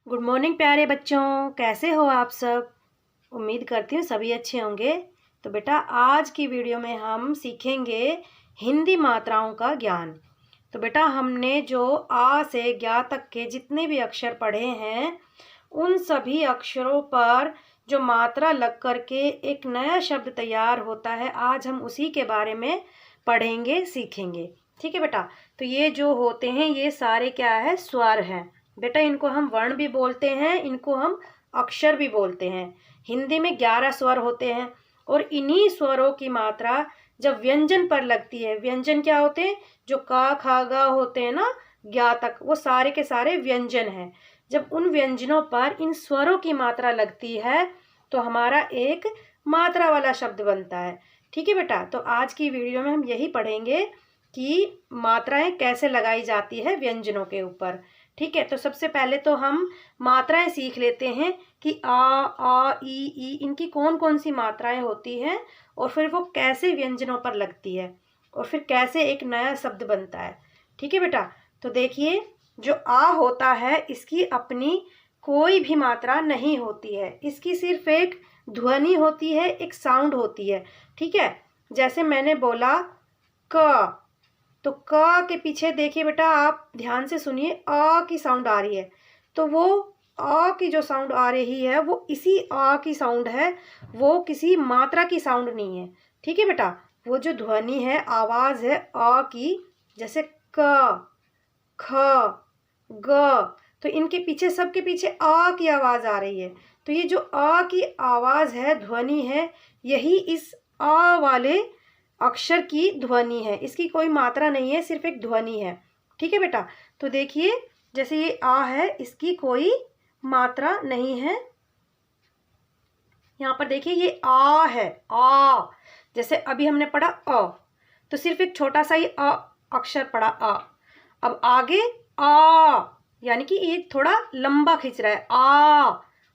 Good morning प्यारे बच्चों, कैसे हो आप सब। उम्मीद करती हूँ सभी अच्छे होंगे। तो बेटा आज की वीडियो में हम सीखेंगे हिंदी मात्राओं का ज्ञान। तो बेटा हमने जो आ से ज्ञा तक के जितने भी अक्षर पढ़े हैं उन सभी अक्षरों पर जो मात्रा लग करके एक नया शब्द तैयार होता है, आज हम उसी के बारे में पढ़ेंगे सीखेंगे। ठीक है बेटा। तो ये जो होते हैं ये सारे क्या है, स्वर हैं बेटा। इनको हम वर्ण भी बोलते हैं, इनको हम अक्षर भी बोलते हैं। हिंदी में 11 स्वर होते हैं और इन्हीं स्वरों की मात्रा जब व्यंजन पर लगती है, व्यंजन क्या होते हैं, जो का खा गा होते हैं ना, ज्ञा तक, वो सारे के सारे व्यंजन हैं। जब उन व्यंजनों पर इन स्वरों की मात्रा लगती है तो हमारा एक मात्रा वाला शब्द बनता है। ठीक है बेटा। तो आज की वीडियो में हम यही पढ़ेंगे कि मात्राएं कैसे लगाई जाती है व्यंजनों के ऊपर। ठीक है। तो सबसे पहले तो हम मात्राएं सीख लेते हैं कि आ ई इनकी कौन कौन सी मात्राएं होती हैं और फिर वो कैसे व्यंजनों पर लगती है और फिर कैसे एक नया शब्द बनता है। ठीक है बेटा। तो देखिए, जो आ होता है इसकी अपनी कोई भी मात्रा नहीं होती है, इसकी सिर्फ एक ध्वनि होती है, एक साउंड होती है। ठीक है। जैसे मैंने बोला क, तो क के पीछे देखिए बेटा, आप ध्यान से सुनिए, आ की साउंड आ रही है। तो वो आ की जो साउंड आ रही है वो इसी आ की साउंड है, वो किसी मात्रा की साउंड नहीं है। ठीक है बेटा। वो जो ध्वनि है, आवाज़ है आ की, जैसे क, ख, ग, तो इनके पीछे, सबके पीछे आ की आवाज़ आ रही है। तो ये जो आ की आवाज़ है, ध्वनि है, यही इस आ वाले अक्षर की ध्वनि है। इसकी कोई मात्रा नहीं है, सिर्फ एक ध्वनि है। ठीक है बेटा। तो देखिए, जैसे ये आ है, इसकी कोई मात्रा नहीं है। यहाँ पर देखिए ये आ है, आ। जैसे अभी हमने पढ़ा अ, तो सिर्फ एक छोटा सा ही अ अक्षर पढ़ा, आ। अब आगे आ, यानी कि ये थोड़ा लंबा खींच रहा है।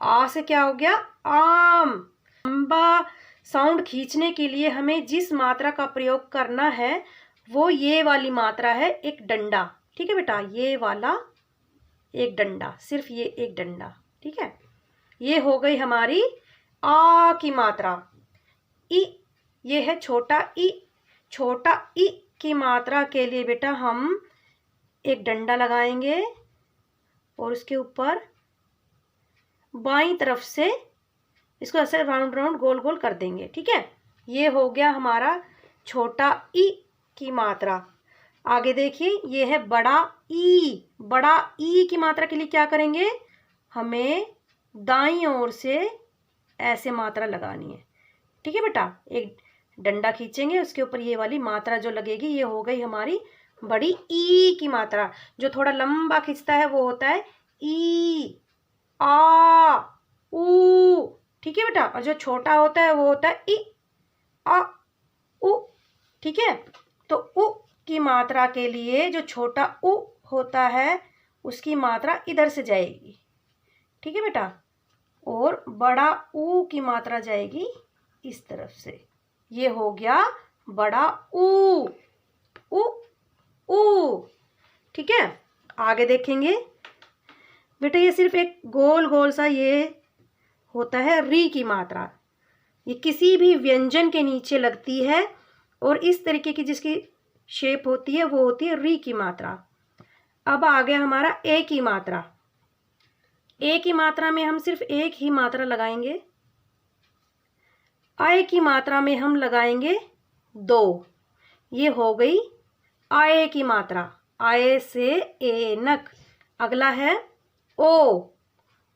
आ से क्या हो गया, आम। लंबा साउंड खींचने के लिए हमें जिस मात्रा का प्रयोग करना है वो ये वाली मात्रा है, एक डंडा। ठीक है बेटा। ये वाला एक डंडा, सिर्फ ये एक डंडा। ठीक है। ये हो गई हमारी आ की मात्रा। ई, ये है छोटा ई। छोटा ई की मात्रा के लिए बेटा हम एक डंडा लगाएंगे और उसके ऊपर बाईं तरफ से इसको ऐसे राउंड राउंड गोल गोल कर देंगे। ठीक है। ये हो गया हमारा छोटा ई की मात्रा। आगे देखिए, ये है बड़ा ई। बड़ा ई की मात्रा के लिए क्या करेंगे, हमें दाईं ओर से ऐसे मात्रा लगानी है। ठीक है बेटा। एक डंडा खींचेंगे, उसके ऊपर ये वाली मात्रा जो लगेगी, ये हो गई हमारी बड़ी ई की मात्रा। जो थोड़ा लंबा खींचता है वो होता है ई, आ, ऊ। ठीक है बेटा। और जो छोटा होता है वो होता है इ, आ, उ। ठीक है। तो उ की मात्रा के लिए जो छोटा उ होता है उसकी मात्रा इधर से जाएगी। ठीक है बेटा। और बड़ा ऊ की मात्रा जाएगी इस तरफ से। ये हो गया बड़ा ऊ, उ, ऊ। ठीक है। आगे देखेंगे बेटा, ये सिर्फ एक गोल गोल सा ये होता है री की मात्रा। ये किसी भी व्यंजन के नीचे लगती है और इस तरीके की जिसकी शेप होती है वो होती है री की मात्रा। अब आ गया हमारा ए की मात्रा। ए की मात्रा में हम सिर्फ एक ही मात्रा लगाएंगे। आय की मात्रा में हम लगाएंगे 2। ये हो गई आय की मात्रा। आय से एनक। अगला है ओ।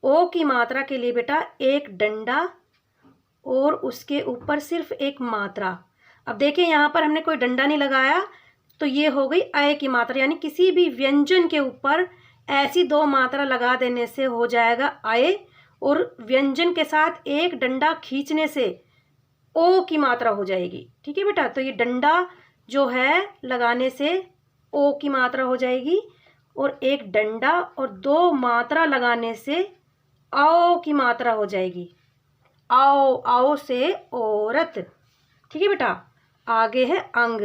ओ की मात्रा के लिए बेटा एक डंडा और उसके ऊपर सिर्फ एक मात्रा। अब देखिए, यहाँ पर हमने कोई डंडा नहीं लगाया, तो ये हो गई अय की मात्रा। यानी किसी भी व्यंजन के ऊपर ऐसी 2 मात्रा लगा देने से हो जाएगा अय, और व्यंजन के साथ एक डंडा खींचने से ओ की मात्रा हो जाएगी। ठीक है बेटा। तो ये डंडा जो है लगाने से ओ की मात्रा हो जाएगी, और एक डंडा और 2 मात्रा लगाने से आओ की मात्रा हो जाएगी। आओ, आओ से औरत। ठीक है बेटा। आगे है अंग।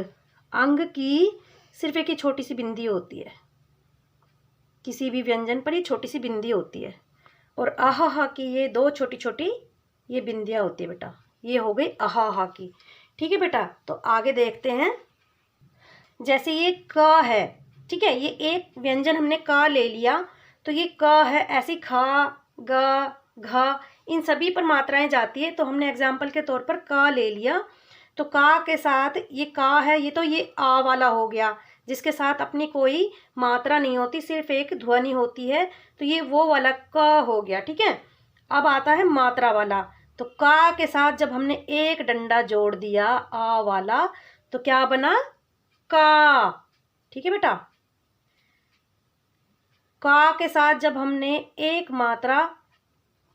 अंग की सिर्फ एक ही छोटी सी बिंदी होती है, किसी भी व्यंजन पर ये छोटी सी बिंदी होती है। और अहा की ये दो छोटी छोटी ये बिंदियाँ होती है बेटा, ये हो गई अहा की। ठीक है बेटा, तो आगे देखते हैं। जैसे ये क है, ठीक है, ये एक व्यंजन हमने का ले लिया, तो ये क है, ऐसे खा ग घ इन सभी पर मात्राएं जाती है, तो हमने एग्जाम्पल के तौर पर का ले लिया। तो का के साथ ये का है, ये तो ये आ वाला हो गया जिसके साथ अपनी कोई मात्रा नहीं होती, सिर्फ एक ध्वनि होती है, तो ये वो वाला क हो गया। ठीक है, अब आता है मात्रा वाला। तो का के साथ जब हमने एक डंडा जोड़ दिया आ वाला, तो क्या बना? का। ठीक है बेटा, का के साथ जब हमने एक मात्रा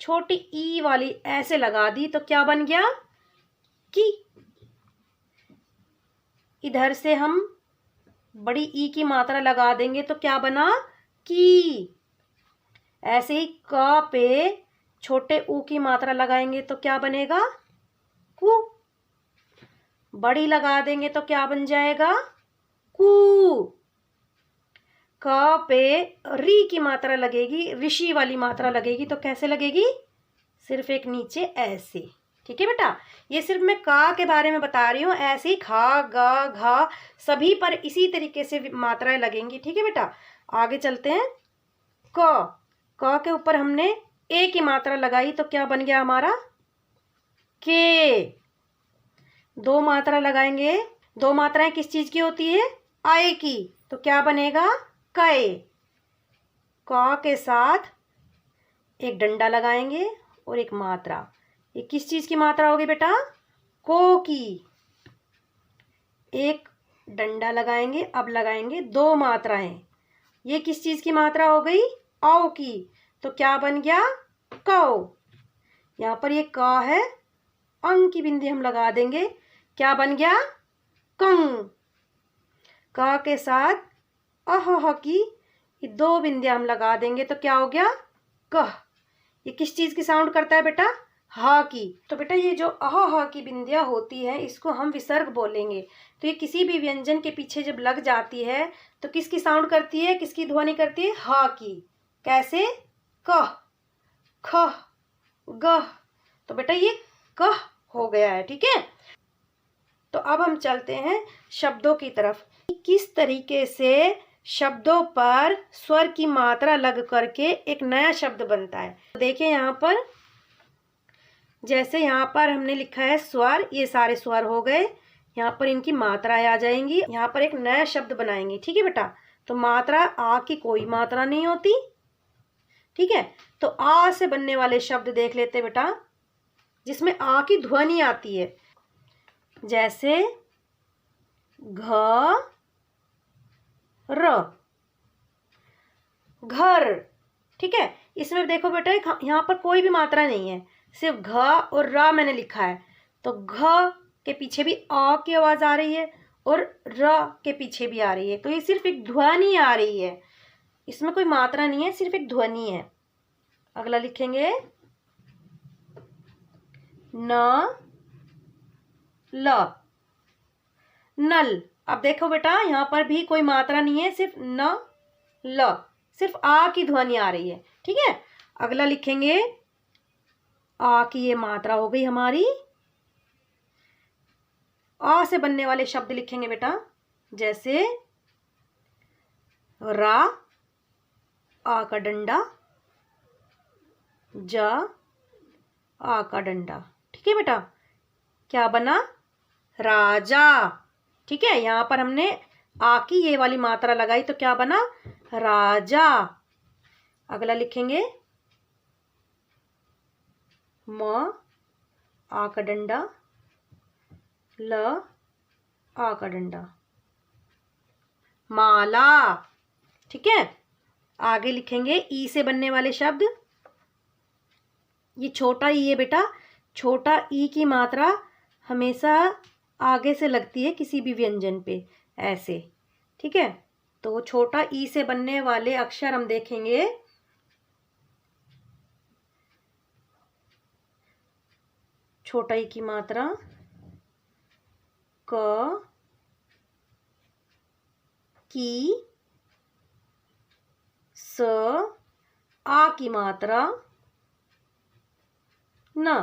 छोटी ई वाली ऐसे लगा दी, तो क्या बन गया? की। इधर से हम बड़ी ई की मात्रा लगा देंगे तो क्या बना? की। ऐसे ही क पे छोटे ऊ की मात्रा लगाएंगे तो क्या बनेगा? कु। बड़ी लगा देंगे तो क्या बन जाएगा? कु। क पे री की मात्रा लगेगी, ऋषि वाली मात्रा लगेगी, तो कैसे लगेगी? सिर्फ एक नीचे ऐसे। ठीक है बेटा, ये सिर्फ मैं का के बारे में बता रही हूँ, ऐसे ही खा गा घा सभी पर इसी तरीके से मात्राएं लगेंगी। ठीक है बेटा, आगे चलते हैं। क के ऊपर हमने ए की मात्रा लगाई तो क्या बन गया हमारा? के। दो मात्रा लगाएंगे, दो मात्राएं किस चीज की होती है? आए की, तो क्या बनेगा? कए। क के साथ एक डंडा लगाएंगे और एक मात्रा, ये किस चीज की मात्रा होगी बेटा? को की। एक डंडा लगाएंगे, अब लगाएंगे दो मात्राएं, ये किस चीज की मात्रा हो गई? औ की, तो क्या बन गया? कौ। यहाँ पर ये क है, अंग की बिंदी हम लगा देंगे, क्या बन गया? कंग। क के साथ अह की ये दो बिंदियां हम लगा देंगे तो क्या हो गया? कह। ये किस चीज की साउंड करता है बेटा? हा की। तो बेटा ये जो अह की बिंदियां होती है इसको हम विसर्ग बोलेंगे। तो ये किसी भी व्यंजन के पीछे जब लग जाती है तो किसकी साउंड करती है, किसकी ध्वनि करती है? हा की। कैसे? कह, ख, गह। तो बेटा ये कह हो गया है। ठीक है, तो अब हम चलते हैं शब्दों की तरफ। किस तरीके से शब्दों पर स्वर की मात्रा लग करके एक नया शब्द बनता है। तो देखिए यहाँ पर, जैसे यहाँ पर हमने लिखा है स्वर, ये सारे स्वर हो गए, यहाँ पर इनकी मात्राएं आ जाएंगी, यहाँ पर एक नया शब्द बनाएंगे। ठीक है बेटा, तो मात्रा आ की कोई मात्रा नहीं होती। ठीक है, तो आ से बनने वाले शब्द देख लेते बेटा, जिसमें आ की ध्वनि आती है। जैसे घ र, घर। ठीक है, इसमें देखो बेटा यहाँ पर कोई भी मात्रा नहीं है, सिर्फ घ और र मैंने लिखा है, तो घ के पीछे भी आ की आवाज आ रही है और र के पीछे भी आ रही है, तो ये सिर्फ एक ध्वनि आ रही है, इसमें कोई मात्रा नहीं है, सिर्फ एक ध्वनि है। अगला लिखेंगे न ल, नल। अब देखो बेटा यहाँ पर भी कोई मात्रा नहीं है, सिर्फ न ल, सिर्फ आ की ध्वनि आ रही है। ठीक है, अगला लिखेंगे, आ की ये मात्रा हो गई हमारी। आ से बनने वाले शब्द लिखेंगे बेटा, जैसे रा, आ का डंडा, जा, आ का डंडा। ठीक है बेटा, क्या बना? राजा। ठीक है, यहां पर हमने आ की ये वाली मात्रा लगाई तो क्या बना? राजा। अगला लिखेंगे म, आ का डंडा, ल, आ का डंडा, माला। ठीक है, आगे लिखेंगे ई से बनने वाले शब्द। ये छोटा ई है बेटा, छोटा ई की मात्रा हमेशा आगे से लगती है किसी भी व्यंजन पे, ऐसे। ठीक है, तो छोटा ई से बनने वाले अक्षर हम देखेंगे, छोटा ई की मात्रा क, की, स, आ की मात्रा न,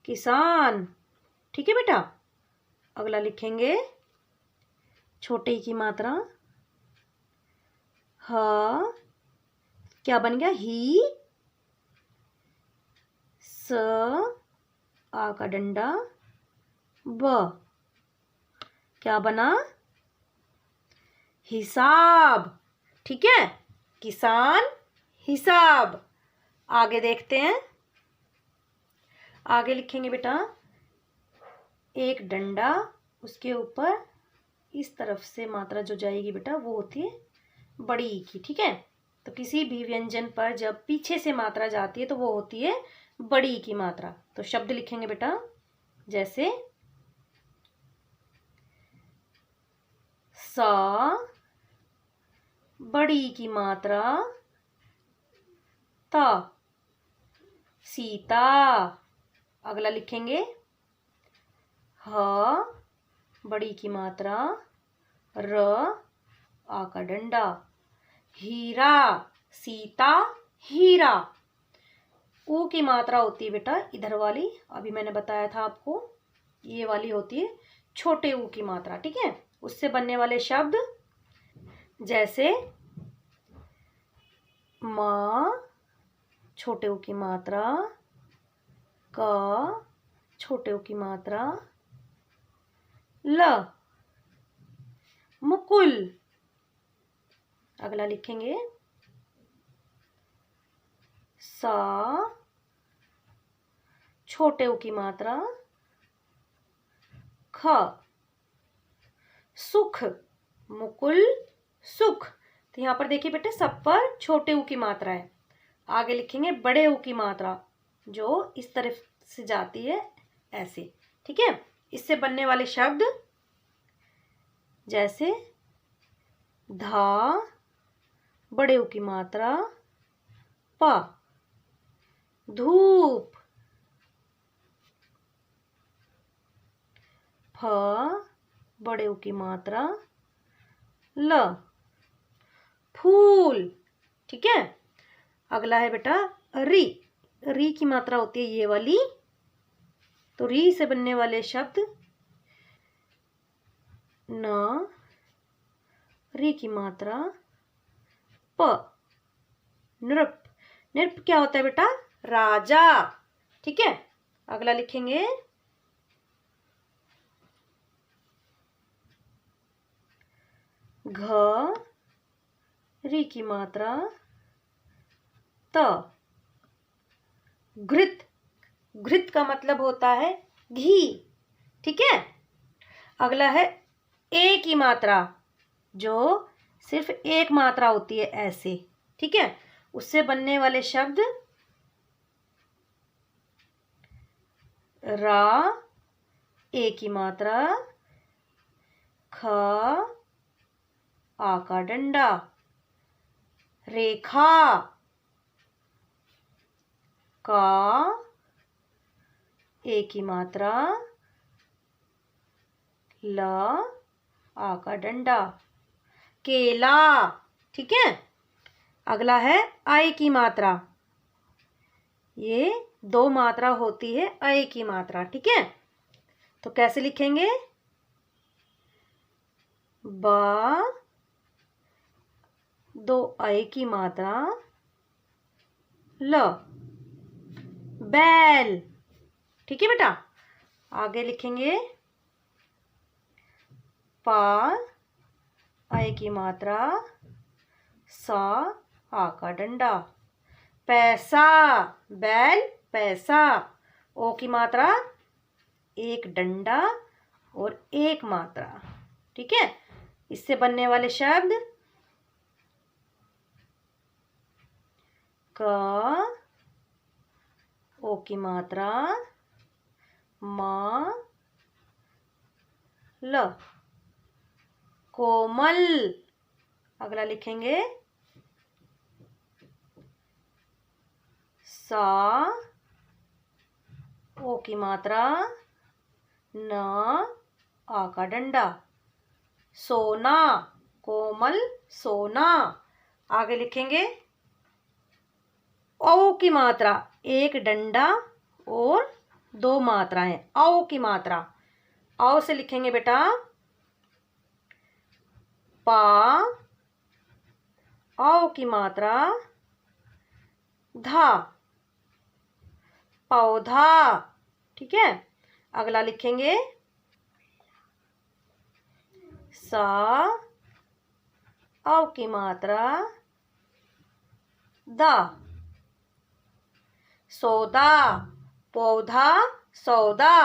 किसान। ठीक है बेटा। अगला लिखेंगे छोटे ई की मात्रा, ह, क्या बन गया, ही, स, आ का डंडा, ब, क्या बना, हिसाब। ठीक है, किसान, हिसाब। आगे देखते हैं। आगे लिखेंगे बेटा एक डंडा, उसके ऊपर इस तरफ से मात्रा जो जाएगी बेटा वो होती है बड़ी ई की। ठीक है, तो किसी भी व्यंजन पर जब पीछे से मात्रा जाती है तो वो होती है बड़ी ई की मात्रा। तो शब्द लिखेंगे बेटा जैसे सा, बड़ी ई की मात्रा ता, सीता। अगला लिखेंगे ह, बड़ी की मात्रा र, आ का डंडा, हीरा, सीता, हीरा। ऊ की मात्रा होती है बेटा इधर वाली, अभी मैंने बताया था आपको, ये वाली होती है छोटे ऊ की मात्रा। ठीक है, उससे बनने वाले शब्द जैसे माँ, छोटे ऊ की मात्रा, का, छोटे ऊ की मात्रा, ल, मुकुल। अगला लिखेंगे सा, छोटे ऊ की मात्रा, ख, सुख, मुकुल, सुख। तो यहां पर देखिए बेटे सब पर छोटे ऊ की मात्रा है। आगे लिखेंगे बड़े ऊ की मात्रा जो इस तरफ से जाती है ऐसे। ठीक है, इससे बनने वाले शब्द जैसे धा, बड़े ऊ की मात्रा, प, धूप, फ, बड़े ऊ की मात्रा, ल, फूल। ठीक है, अगला है बेटा री। री की मात्रा होती है ये वाली, तो री से बनने वाले शब्द न, री की मात्रा, प, नृप। नृप क्या होता है बेटा, राजा। ठीक है, अगला लिखेंगे घ, री की मात्रा, त, घृत। घृत का मतलब होता है घी। ठीक है, अगला है ए की मात्रा जो सिर्फ एक मात्रा होती है ऐसे। ठीक है, उससे बनने वाले शब्द रा, ए की मात्रा, ख, आ का डंडा, रेखा, का, ए की मात्रा, ल, आ का डंडा, केला। ठीक है, अगला है आई की मात्रा। ये दो मात्रा होती है ऐ की मात्रा। ठीक है, तो कैसे लिखेंगे, बा, दो ऐ की मात्रा, ल, बैल। ठीक है बेटा, आगे लिखेंगे पा, ऐ की मात्रा, सा, आ का डंडा, पैसा, बैल, पैसा। ओ की मात्रा एक डंडा और एक मात्रा। ठीक है, इससे बनने वाले शब्द क, ओ की मात्रा, मा, ल, कोमल। अगला लिखेंगे सा, ओ की मात्रा, न, आ का डंडा, सोना, कोमल, सोना। आगे लिखेंगे औ की मात्रा, एक डंडा और दो मात्राएं। औ की मात्रा, औ से लिखेंगे बेटा पा, औ की मात्रा धा, पौधा। ठीक है, अगला लिखेंगे सा, औ की मात्रा दा, सौदा, पौधा, सौदा।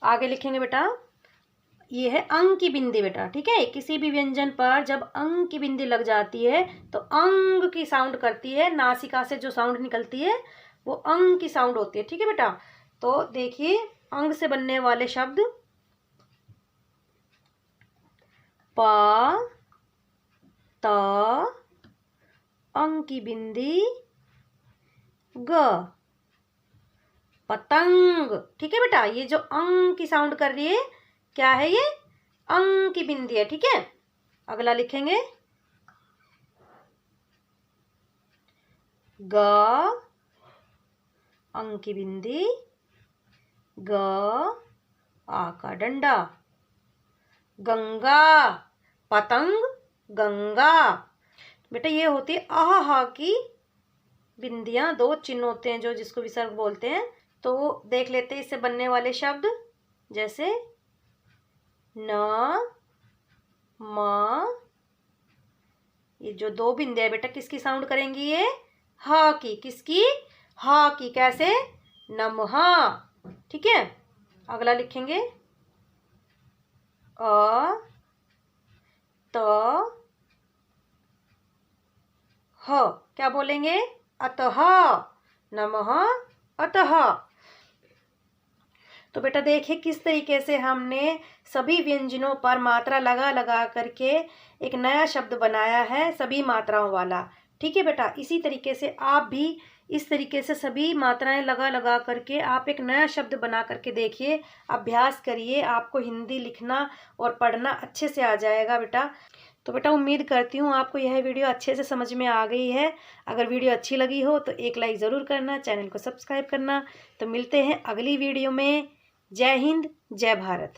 आगे लिखेंगे बेटा, ये है अंग की बिंदी बेटा। ठीक है, किसी भी व्यंजन पर जब अंग की बिंदी लग जाती है तो अंग की साउंड करती है, नासिका से जो साउंड निकलती है वो अंग की साउंड होती है। ठीक है बेटा, तो देखिए अंग से बनने वाले शब्द पा, ता, अंग की बिंदी ग, पतंग। ठीक है बेटा, ये जो अंग की साउंड कर रही है क्या है, ये अंग की बिंदी है। ठीक है, अगला लिखेंगे ग, अंग की बिंदी ग, आ का डंडा, गंगा, पतंग, गंगा। बेटा ये होती है आहा हा की बिंदियां, दो चिन्ह होते हैं जो जिसको विसर्ग बोलते हैं। तो देख लेते हैं इससे बनने वाले शब्द, जैसे न, म। ये जो दो बिंदियां बेटा किसकी साउंड करेंगी, ये हा की। किसकी, हा की। कैसे, नमहा। ठीक है, अगला लिखेंगे अ, त, ह। क्या बोलेंगे, अतः, नमः अतः। तो बेटा देखिए किस तरीके से हमने सभी व्यंजनों पर मात्रा लगा लगा करके एक नया शब्द बनाया है, सभी मात्राओं वाला। ठीक है बेटा, इसी तरीके से आप भी इस तरीके से सभी मात्राएं लगा लगा करके आप एक नया शब्द बना करके देखिए, अभ्यास करिए, आपको हिंदी लिखना और पढ़ना अच्छे से आ जाएगा बेटा। तो बेटा उम्मीद करती हूँ आपको यह वीडियो अच्छे से समझ में आ गई है। अगर वीडियो अच्छी लगी हो तो एक लाइक ज़रूर करना, चैनल को सब्सक्राइब करना। तो मिलते हैं अगली वीडियो में। जय हिंद, जय भारत।